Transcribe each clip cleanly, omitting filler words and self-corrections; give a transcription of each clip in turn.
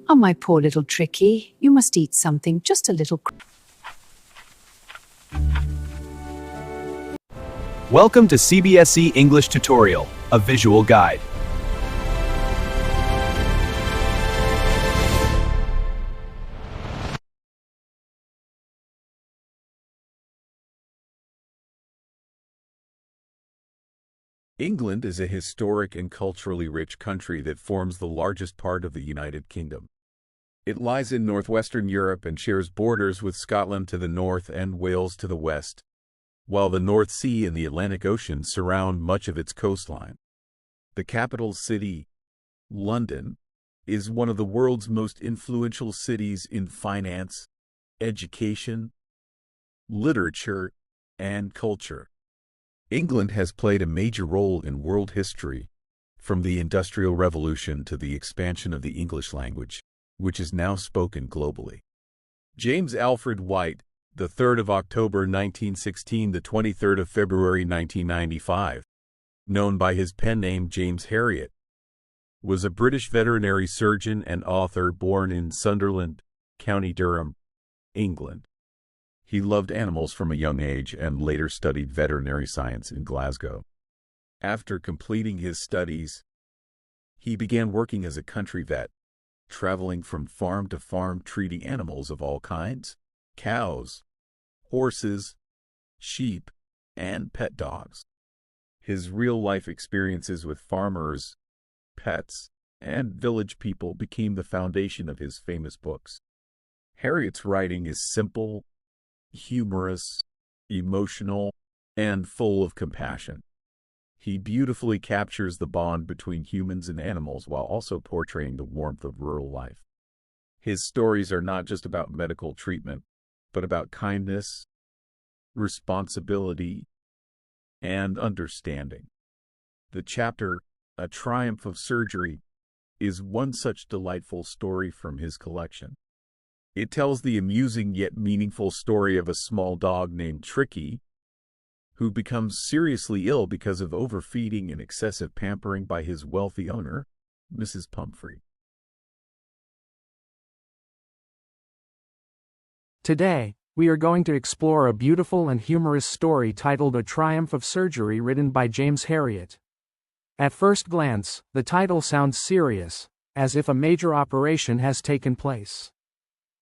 Oh, my poor little Tricki, you must eat something just a little. Welcome to CBSE English Tutorial, a visual guide. England is a historic and culturally rich country that forms the largest part of the United Kingdom. It lies in northwestern Europe and shares borders with Scotland to the north and Wales to the west, while the North Sea and the Atlantic Ocean surround much of its coastline. The capital city, London, is one of the world's most influential cities in finance, education, literature, and culture. England has played a major role in world history, from the Industrial Revolution to the expansion of the English language, which is now spoken globally. James Alfred White, the 3rd of October 1916, the 23rd of February 1995, known by his pen name James Herriot, was a British veterinary surgeon and author born in Sunderland, County Durham, England. He loved animals from a young age and later studied veterinary science in Glasgow. After completing his studies, he began working as a country vet, traveling from farm to farm treating animals of all kinds: cows, horses, sheep, and pet dogs. His real-life experiences with farmers, pets, and village people became the foundation of his famous books. Herriot's writing is simple, humorous, emotional, and full of compassion. He beautifully captures the bond between humans and animals while also portraying the warmth of rural life. His stories are not just about medical treatment, but about kindness, responsibility, and understanding. The chapter, A Triumph of Surgery, is one such delightful story from his collection. It tells the amusing yet meaningful story of a small dog named Tricki, who becomes seriously ill because of overfeeding and excessive pampering by his wealthy owner, Mrs. Pumphrey. Today, we are going to explore a beautiful and humorous story titled A Triumph of Surgery, written by James Herriot. At first glance, the title sounds serious, as if a major operation has taken place.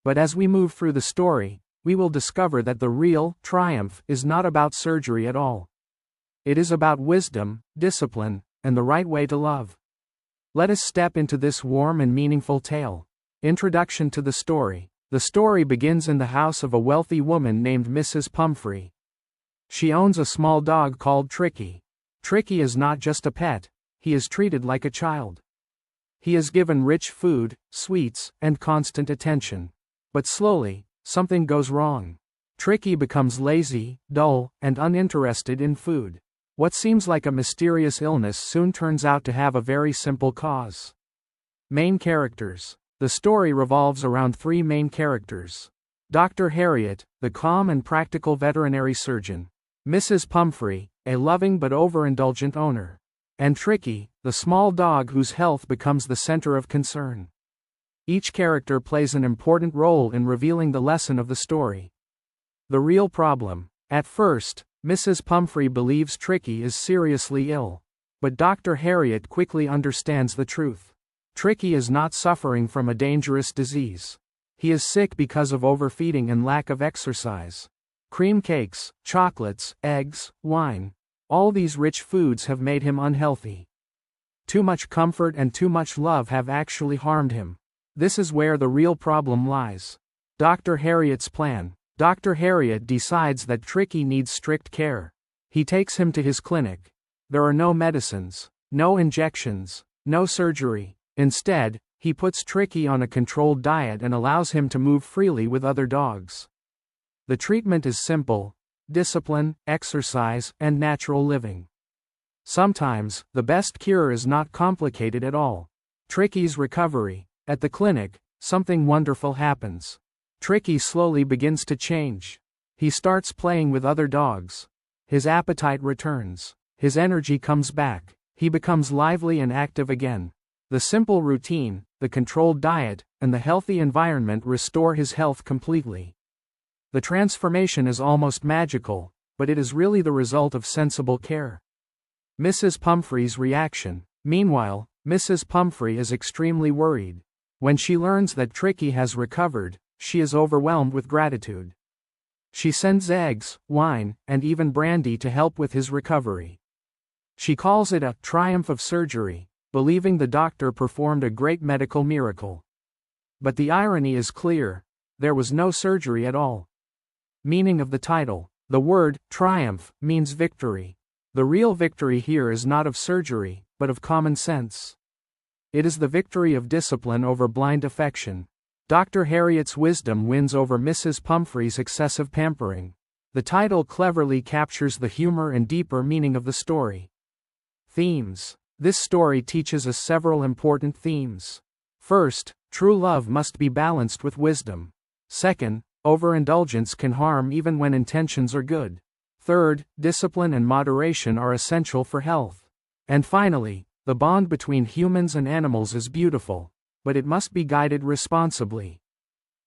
But as we move through the story, we will discover that the real triumph is not about surgery at all. It is about wisdom, discipline, and the right way to love. Let us step into this warm and meaningful tale. Introduction to the story. The story begins in the house of a wealthy woman named Mrs. Pumphrey. She owns a small dog called Tricki. Tricki is not just a pet, he is treated like a child. He is given rich food, sweets, and constant attention. But slowly, something goes wrong. Tricki becomes lazy, dull, and uninterested in food. What seems like a mysterious illness soon turns out to have a very simple cause. Main characters. The story revolves around three main characters: Dr. Herriot, the calm and practical veterinary surgeon; Mrs. Pumphrey, a loving but overindulgent owner; and Tricki, the small dog whose health becomes the center of concern. Each character plays an important role in revealing the lesson of the story. The real problem. At first, Mrs. Pumphrey believes Tricki is seriously ill. But Dr. Herriot quickly understands the truth. Tricki is not suffering from a dangerous disease. He is sick because of overfeeding and lack of exercise. Cream cakes, chocolates, eggs, wine. All these rich foods have made him unhealthy. Too much comfort and too much love have actually harmed him. This is where the real problem lies. Dr. Herriot's plan. Dr. Herriot decides that Tricki needs strict care. He takes him to his clinic. There are no medicines, no injections, no surgery. Instead, he puts Tricki on a controlled diet and allows him to move freely with other dogs. The treatment is simple: discipline, exercise, and natural living. Sometimes, the best cure is not complicated at all. Tricki's recovery. At the clinic, something wonderful happens. Tricki slowly begins to change. He starts playing with other dogs. His appetite returns. His energy comes back. He becomes lively and active again. The simple routine, the controlled diet, and the healthy environment restore his health completely. The transformation is almost magical, but it is really the result of sensible care. Mrs. Pumphrey's reaction. Meanwhile, Mrs. Pumphrey is extremely worried. When she learns that Tricki has recovered, she is overwhelmed with gratitude. She sends eggs, wine, and even brandy to help with his recovery. She calls it a triumph of surgery, believing the doctor performed a great medical miracle. But the irony is clear: there was no surgery at all. Meaning of the title. The word triumph means victory. The real victory here is not of surgery, but of common sense. It is the victory of discipline over blind affection. Dr. Herriot's wisdom wins over Mrs. Pumphrey's excessive pampering. The title cleverly captures the humor and deeper meaning of the story. Themes. This story teaches us several important themes. First, true love must be balanced with wisdom. Second, overindulgence can harm even when intentions are good. Third, discipline and moderation are essential for health. And finally, the bond between humans and animals is beautiful, but it must be guided responsibly.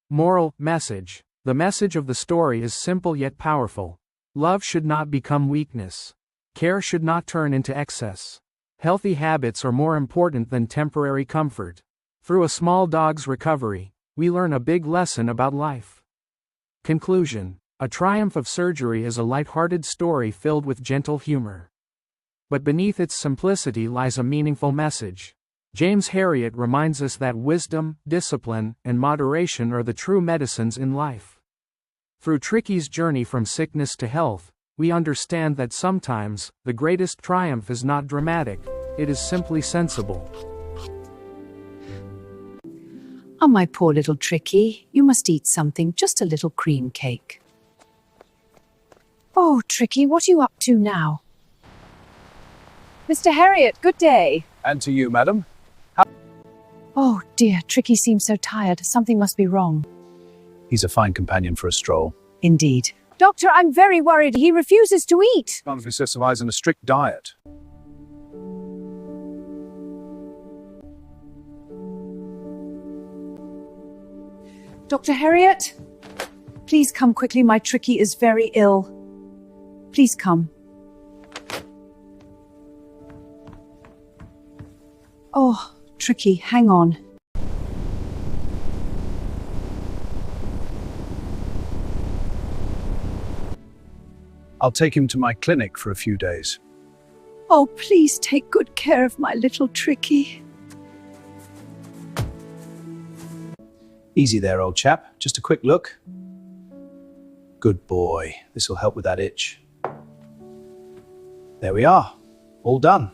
Moral message. The message of the story is simple yet powerful. Love should not become weakness. Care should not turn into excess. Healthy habits are more important than temporary comfort. Through a small dog's recovery, we learn a big lesson about life. Conclusion. A Triumph of Surgery is a light-hearted story filled with gentle humor. But beneath its simplicity lies a meaningful message. James Herriot reminds us that wisdom, discipline, and moderation are the true medicines in life. Through Tricki's journey from sickness to health, we understand that sometimes, the greatest triumph is not dramatic, it is simply sensible. Oh, my poor little Tricki, you must eat something, just a little cream cake. Oh, Tricki, what are you up to now? Mr. Herriot, good day. And to you, madam. Oh dear, Tricki seems so tired. Something must be wrong. He's a fine companion for a stroll. Indeed. Doctor, I'm very worried. He refuses to eat. Can't be survives on a strict diet. Dr. Herriot? Please come quickly. My Tricki is very ill. Please come. Oh, Tricki, hang on. I'll take him to my clinic for a few days. Oh, please take good care of my little Tricki. Easy there, old chap. Just a quick look. Good boy. This will help with that itch. There we are. All done.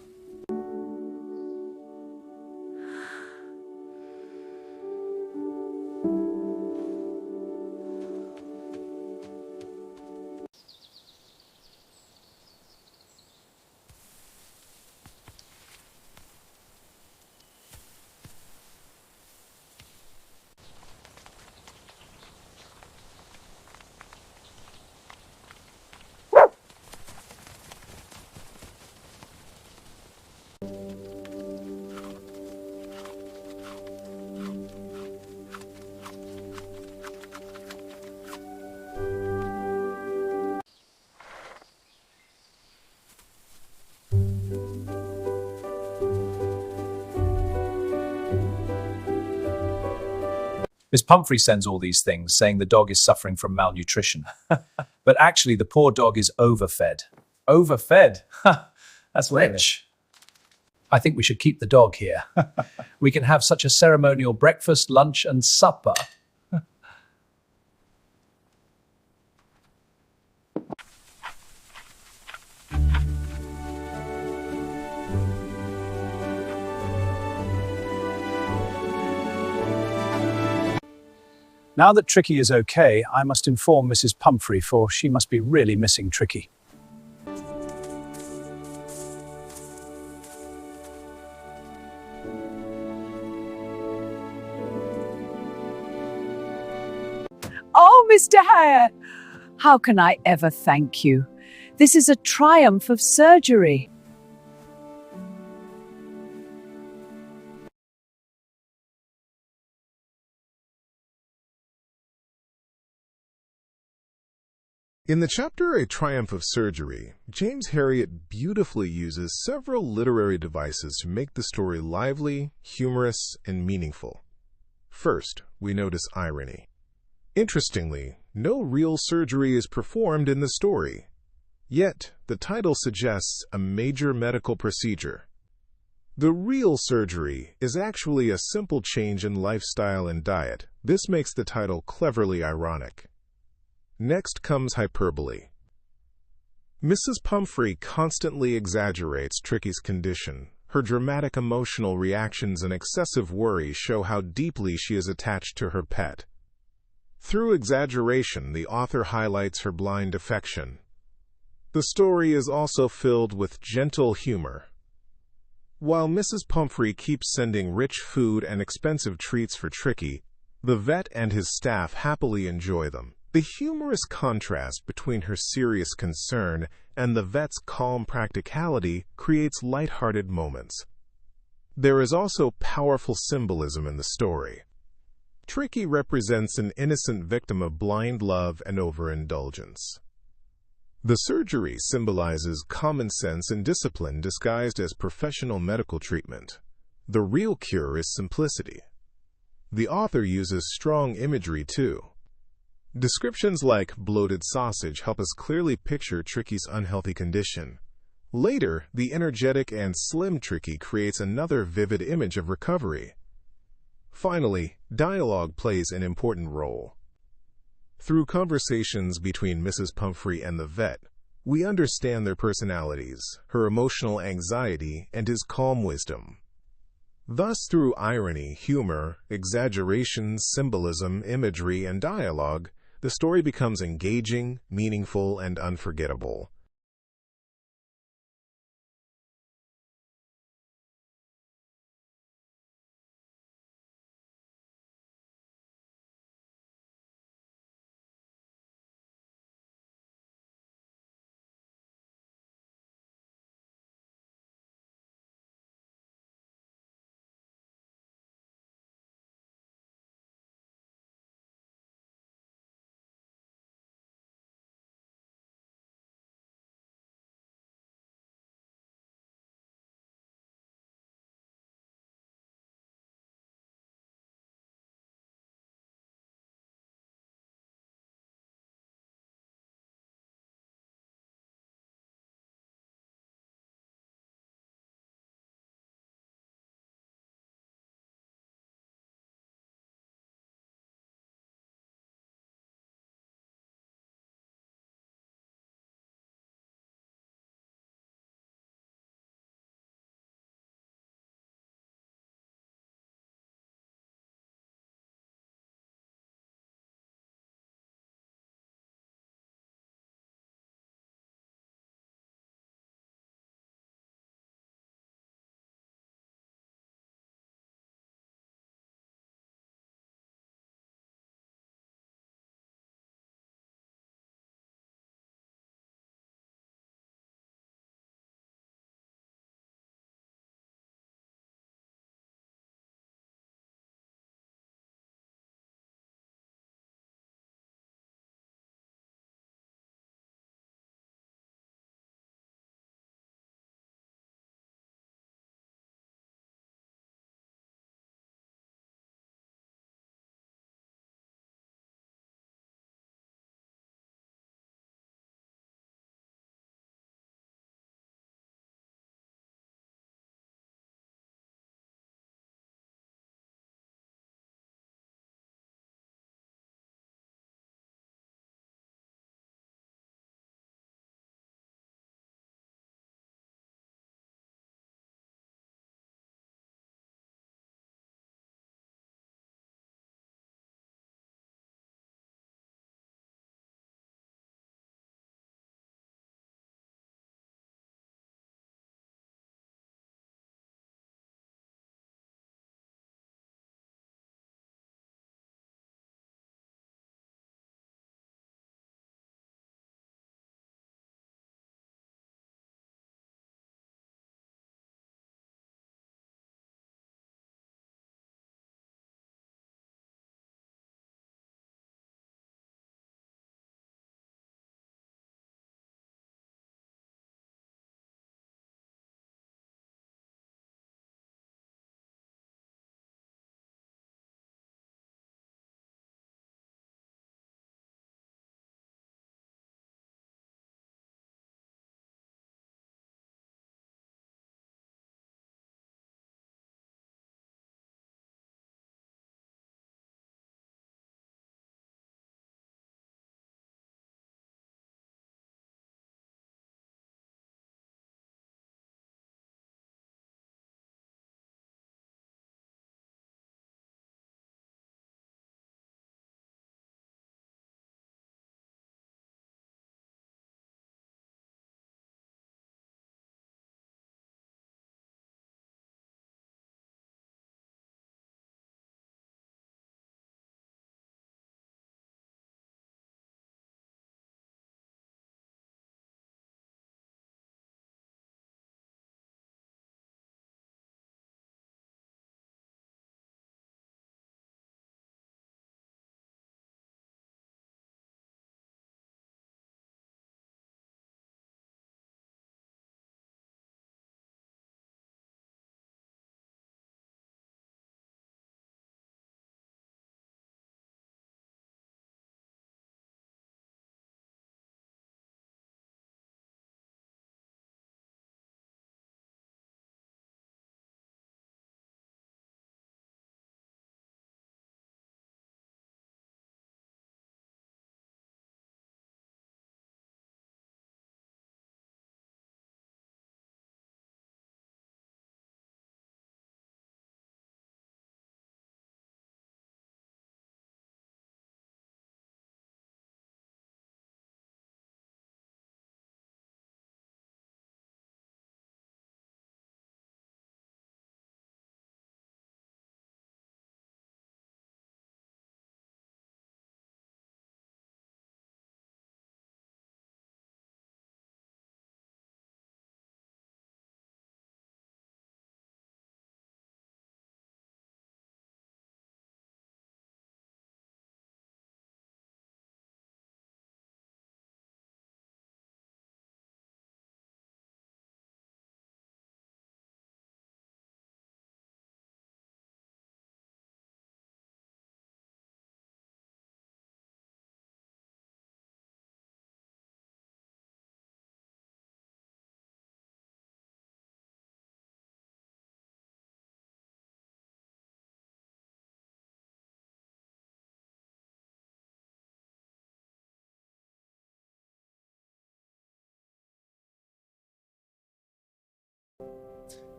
Miss Pumphrey sends all these things, saying the dog is suffering from malnutrition. But actually, the poor dog is overfed. Overfed? That's rich. I think we should keep the dog here. We can have such a ceremonial breakfast, lunch, and supper. Now that Tricki is okay, I must inform Mrs. Pumphrey, for she must be really missing Tricki. Oh, Mr. Herriot, how can I ever thank you? This is a triumph of surgery. In the chapter A Triumph of Surgery, James Herriot beautifully uses several literary devices to make the story lively, humorous, and meaningful. First, we notice irony. Interestingly, no real surgery is performed in the story. Yet, the title suggests a major medical procedure. The real surgery is actually a simple change in lifestyle and diet. This makes the title cleverly ironic. Next comes hyperbole. Mrs. Pumphrey constantly exaggerates Tricki's condition. Her dramatic emotional reactions and excessive worry show how deeply she is attached to her pet. Through exaggeration, the author highlights her blind affection. The story is also filled with gentle humor. While Mrs. Pumphrey keeps sending rich food and expensive treats for Tricki, the vet and his staff happily enjoy them. The humorous contrast between her serious concern and the vet's calm practicality creates lighthearted moments. There is also powerful symbolism in the story. Tricki represents an innocent victim of blind love and overindulgence. The surgery symbolizes common sense and discipline disguised as professional medical treatment. The real cure is simplicity. The author uses strong imagery too. Descriptions like bloated sausage help us clearly picture Tricki's unhealthy condition. Later, the energetic and slim Tricki creates another vivid image of recovery. Finally, dialogue plays an important role. Through conversations between Mrs. Pumphrey and the vet, we understand their personalities, her emotional anxiety, and his calm wisdom. Thus, through irony, humor, exaggeration, symbolism, imagery, and dialogue, the story becomes engaging, meaningful, and unforgettable.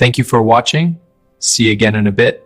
Thank you for watching. See you again in a bit.